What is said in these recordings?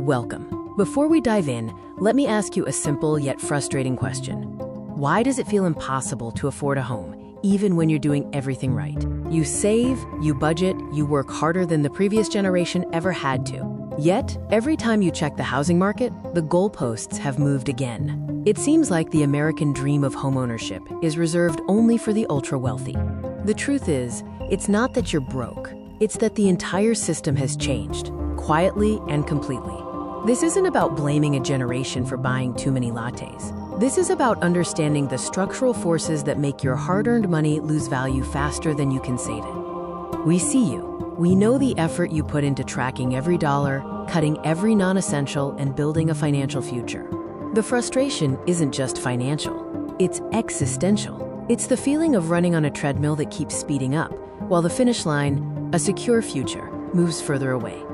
Welcome. Before we dive in, let me ask you a simple yet frustrating question. Why does it feel impossible to afford a home, even when you're doing everything right? You save, you budget, you work harder than the previous generation ever had to. Yet, every time you check the housing market, the goalposts have moved again. It seems like the American dream of homeownership is reserved only for the ultra-wealthy. The truth is, it's not that you're broke. It's that the entire system has changed, quietly and completely. This isn't about blaming a generation for buying too many lattes. This is about understanding the structural forces that make your hard-earned money lose value faster than you can save it. We see you. We know the effort you put into tracking every dollar, cutting every non-essential, and building a financial future. The frustration isn't just financial. It's existential. It's the feeling of running on a treadmill that keeps speeding up, while the finish line, a secure future, moves further away.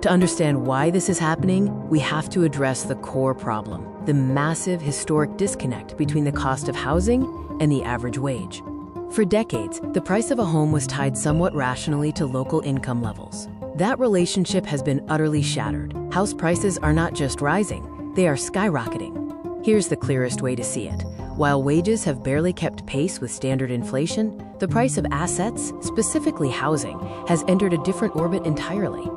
To understand why this is happening, we have to address the core problem, the massive historic disconnect between the cost of housing and the average wage. For decades, the price of a home was tied somewhat rationally to local income levels. That relationship has been utterly shattered. House prices are not just rising, they are skyrocketing. Here's the clearest way to see it. While wages have barely kept pace with standard inflation, the price of assets, specifically housing, has entered a different orbit entirely.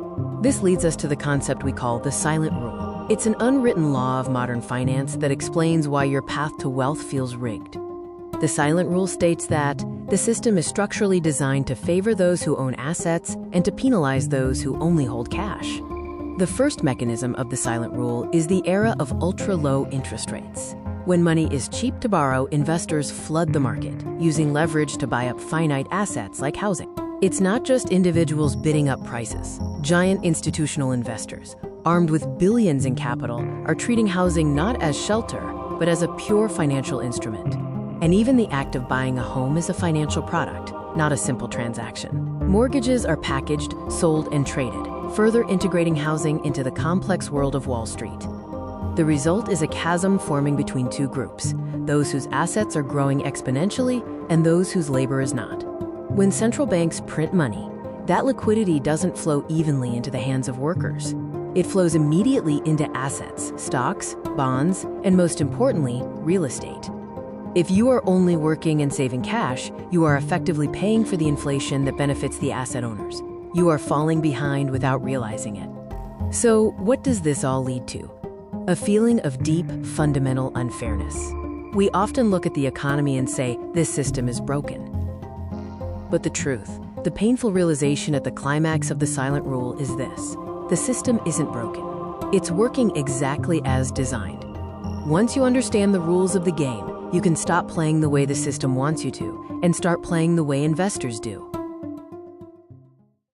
This leads us to the concept we call the silent rule. It's an unwritten law of modern finance that explains why your path to wealth feels rigged. The silent rule states that the system is structurally designed to favor those who own assets and to penalize those who only hold cash. The first mechanism of the silent rule is the era of ultra-low interest rates. When money is cheap to borrow, investors flood the market, using leverage to buy up finite assets like housing. It's not just individuals bidding up prices. Giant institutional investors, armed with billions in capital, are treating housing not as shelter, but as a pure financial instrument. And even the act of buying a home is a financial product, not a simple transaction. Mortgages are packaged, sold, and traded, further integrating housing into the complex world of Wall Street. The result is a chasm forming between two groups, those whose assets are growing exponentially and those whose labor is not. When central banks print money, that liquidity doesn't flow evenly into the hands of workers. It flows immediately into assets, stocks, bonds, and most importantly, real estate. If you are only working and saving cash, you are effectively paying for the inflation that benefits the asset owners. You are falling behind without realizing it. So, what does this all lead to? A feeling of deep, fundamental unfairness. We often look at the economy and say, this system is broken. But the truth, the painful realization at the climax of the silent rule is this: the system isn't broken. It's working exactly as designed. Once you understand the rules of the game, you can stop playing the way the system wants you to and start playing the way investors do.